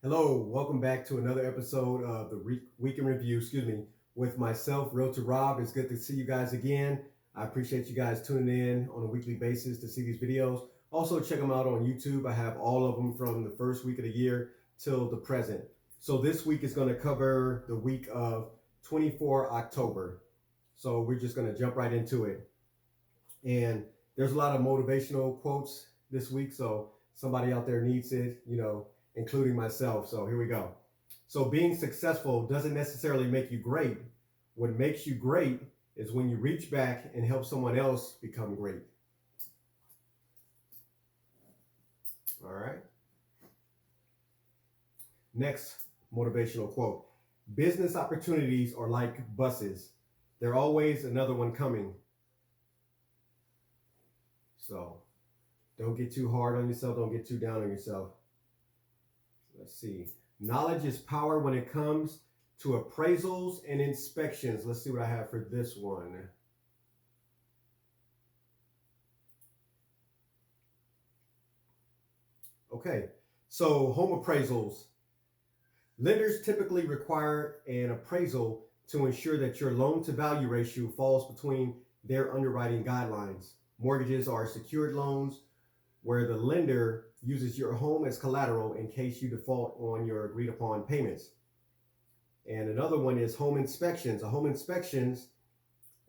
Hello, welcome back to another episode of the Week in Review, with myself, Realtor Rob. It's good to see you guys again. I appreciate you guys tuning in on a weekly basis to see these videos. Also, check them out on YouTube. I have all of them from the first week of the year till the present. So this week is going to cover the week of 24 October. So we're just going to jump right into it. And there's a lot of motivational quotes this week, so somebody out there needs it, including myself. So here we go. So being successful doesn't necessarily make you great. What makes you great is when you reach back and help someone else become great. All right. Next motivational quote. Business opportunities are like buses. There's always another one coming. So don't get too hard on yourself. Don't get too down on yourself. Let's see. Knowledge is power when it comes to appraisals and inspections. Let's see what I have for this one. Okay, so home appraisals. Lenders typically require an appraisal to ensure that your loan to value ratio falls between their underwriting guidelines. Mortgages are secured loans where the lender uses your home as collateral in case you default on your agreed upon payments. And another one is home inspections. Home inspections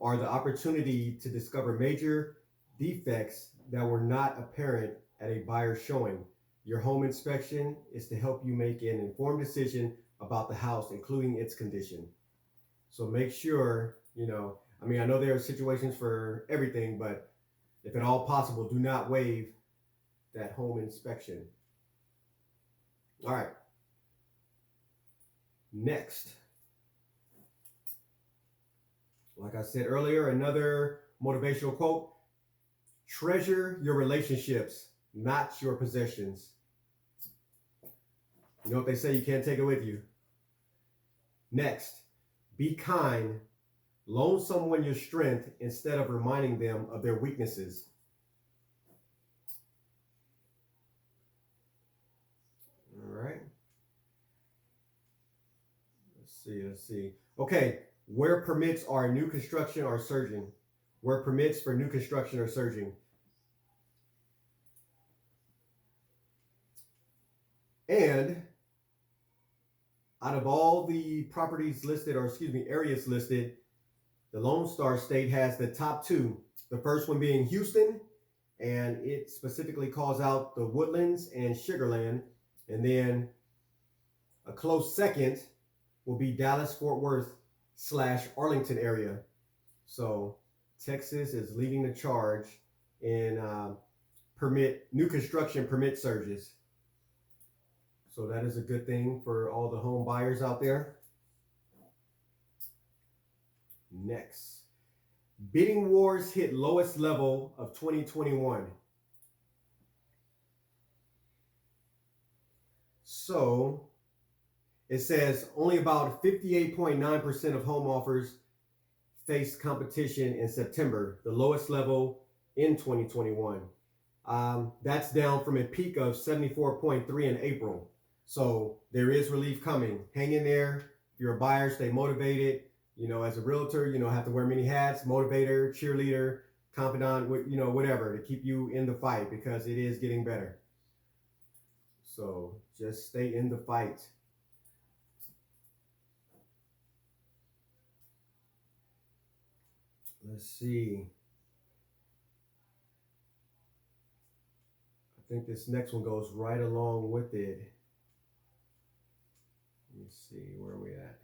are the opportunity to discover major defects that were not apparent at a buyer's showing. Your home inspection is to help you make an informed decision about the house, including its condition. So make sure, I know there are situations for everything, but if at all possible, do not waive that home inspection. All right. Next. Like I said earlier, another motivational quote. Treasure your relationships, not your possessions. You know what they say, you can't take it with you. Next. Be kind. Loan someone your strength instead of reminding them of their weaknesses. All right. Let's see. Okay, where permits are new construction are surging. Where permits for new construction are surging. And out of all the properties listed, areas listed, the Lone Star State has the top two. The first one being Houston, and it specifically calls out the Woodlands and Sugarland. And then a close second will be Dallas-Fort Worth / Arlington area. So Texas is leading the charge in new construction permit surges. So that is a good thing for all the home buyers out there. Next, bidding wars hit lowest level of 2021. So it says only about 58.9% of home offers faced competition in September, the lowest level in 2021. That's down from a peak of 74.3 in April. So there is relief coming. Hang in there. If you're a buyer, stay motivated. As a realtor, have to wear many hats: motivator, cheerleader, confidant, whatever, to keep you in the fight, because it is getting better. So just stay in the fight. Let's see. I think this next one goes right along with it. Let me see, where are we at?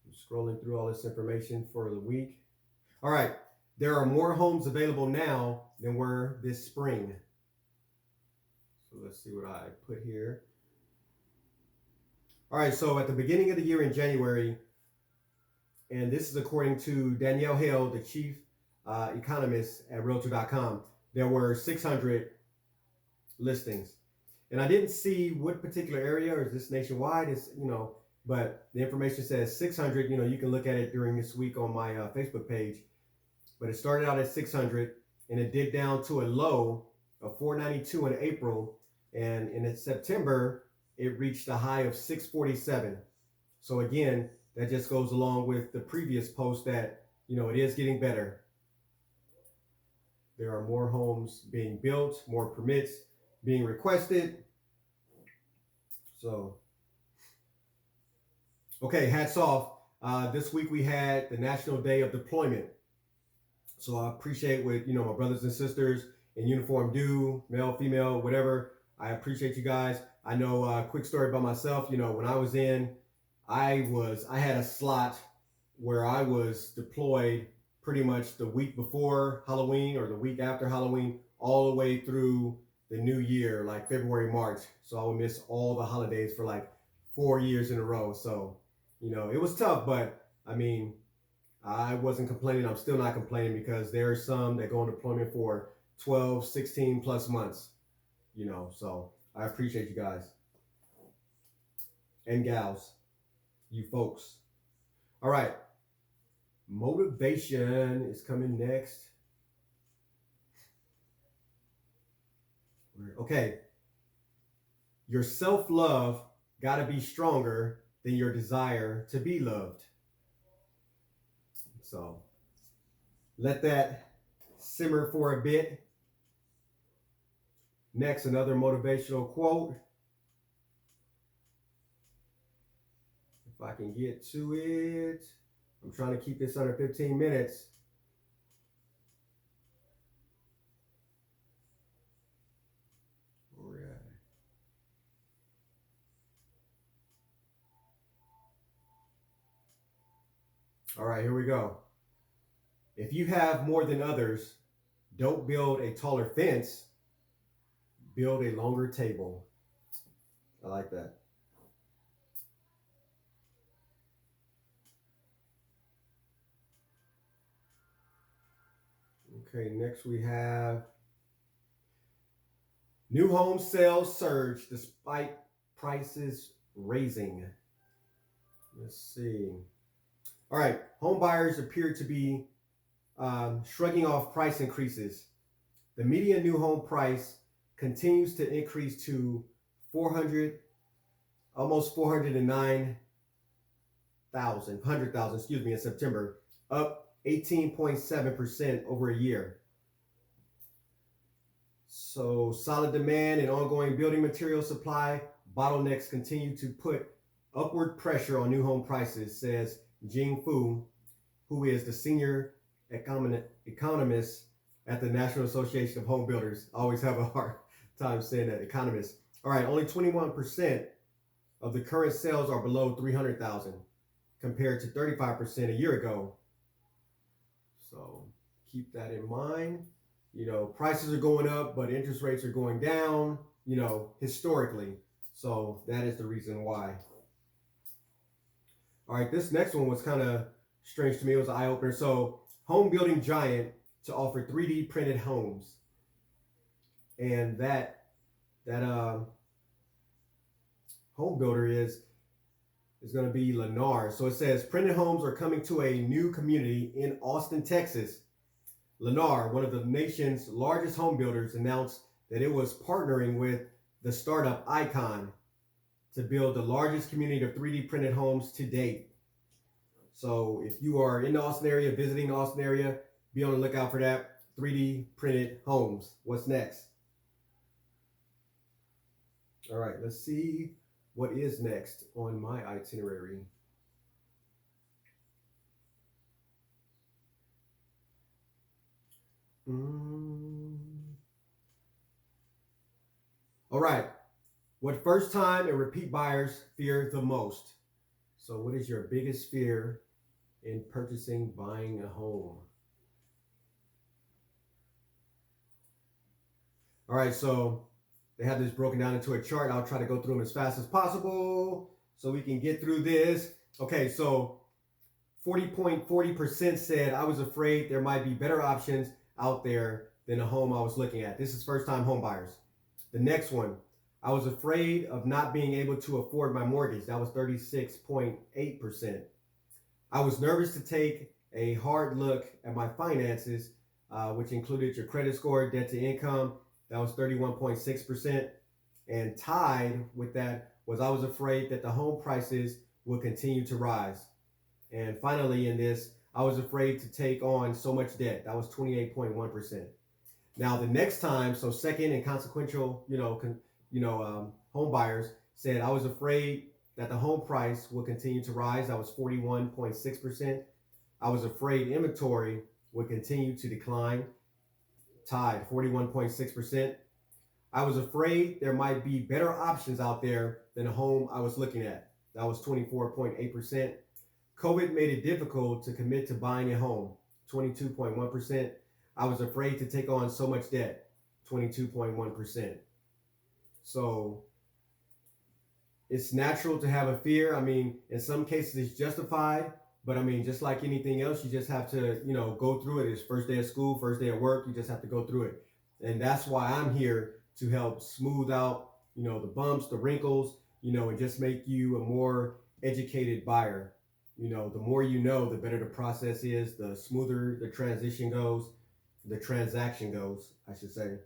I'm scrolling through all this information for the week. All right, there are more homes available now than were this spring. So let's see what I put here. All right, so at the beginning of the year in January, and this is according to Danielle Hale, the chief economist at Realtor.com, there were 600 listings. And I didn't see what particular area, or is this nationwide, but the information says 600. You can look at it during this week on my Facebook page. But it started out at 600, and it dipped down to a low of 492 in April, And in September, it reached a high of 647. So again, that just goes along with the previous post that, it is getting better. There are more homes being built, more permits being requested. So, okay, hats off. This week we had the National Day of Deployment. So I appreciate what, my brothers and sisters in uniform do, male, female, whatever. I appreciate you guys. I know, quick story about myself, when I was in, I had a slot where I was deployed pretty much the week before Halloween or the week after Halloween, all the way through the new year, like February, March. So I would miss all the holidays for like 4 years in a row. So, it was tough, but I mean, I wasn't complaining. I'm still not complaining because there are some that go on deployment for 12, 16 plus months, so I appreciate you guys and gals, you folks. All right. Motivation is coming next. Okay. Your self-love got to be stronger than your desire to be loved. So let that simmer for a bit. Next, another motivational quote. If I can get to it. I'm trying to keep this under 15 minutes. All right. All right, here we go. If you have more than others, don't build a taller fence, build a longer table. I like that. Okay, next we have new home sales surge despite prices raising. Let's see. All right, home buyers appear to be shrugging off price increases. The median new home price continues to increase to 400, almost 100,000, in September, up 18.7% over a year. So solid demand and ongoing building material supply bottlenecks continue to put upward pressure on new home prices, says Jing Fu, who is the senior economist at the National Association of Home Builders. I always have a hard time saying that, economist. All right, only 21% of the current sales are below 300,000 compared to 35% a year ago. So keep that in mind. Prices are going up, but interest rates are going down, historically. So that is the reason why. All right, this next one was kind of strange to me. It was an eye-opener. So home building giant to offer 3D printed homes. And that home builder is going to be Lennar. So it says printed homes are coming to a new community in Austin, Texas. Lennar, one of the nation's largest home builders, announced that it was partnering with the startup Icon to build the largest community of 3D printed homes to date. So if you are in the Austin area, visiting the Austin area, be on the lookout for that. 3D printed homes. What's next? All right, let's see what is next on my itinerary. All right. What first time and repeat buyers fear the most? So what is your biggest fear in buying a home? All right, so they have this broken down into a chart. I'll try to go through them as fast as possible so we can get through this. Okay, so 40.40% said I was afraid there might be better options out there than the home I was looking at. This is first time home buyers. The next one, I was afraid of not being able to afford my mortgage. That was 36.8%. I was nervous to take a hard look at my finances, which included your credit score, debt to income. That was 31.6%. And tied with that was I was afraid that the home prices would continue to rise. And finally, in this, I was afraid to take on so much debt. That was 28.1%. Now, the next time, so second and consequential, home buyers said I was afraid that the home price would continue to rise. That was 41.6%. I was afraid inventory would continue to decline, tied 41.6%. I was afraid there might be better options out there than the home I was looking at. That was 24.8%. COVID made it difficult to commit to buying a home, 22.1%. I was afraid to take on so much debt, 22.1%. So it's natural to have a fear. I mean, in some cases it's justified, but I mean, just like anything else, you just have to, go through it. It's first day of school, first day of work. You just have to go through it. And that's why I'm here to help smooth out, the bumps, the wrinkles, and just make you a more educated buyer. The more you know, the better the process is, the smoother the transition goes, the transaction goes, I should say.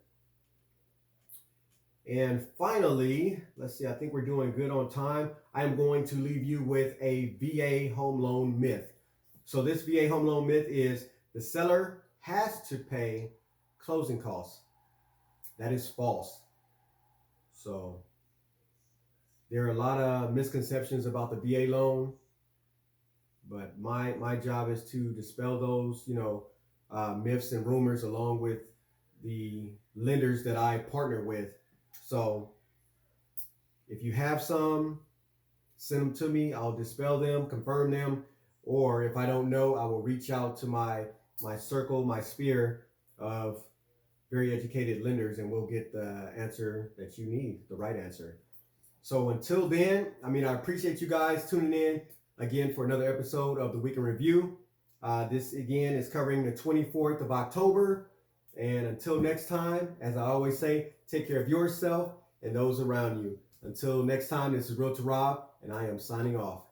And finally, let's see, I think we're doing good on time. I'm going to leave you with a VA home loan myth. So this VA home loan myth is the seller has to pay closing costs. That is false. So there are a lot of misconceptions about the VA loan, but my job is to dispel those, myths and rumors along with the lenders that I partner with. So if you have some, send them to me. I'll dispel them, confirm them, or if I don't know, I will reach out to my circle, my sphere of very educated lenders, and we'll get the answer that you need, the right answer. So until then, I appreciate you guys tuning in again for another episode of the Week in Review. This again is covering the 24th of October. And until next time, as I always say, take care of yourself and those around you. Until next time, this is Realtor Rob, and I am signing off.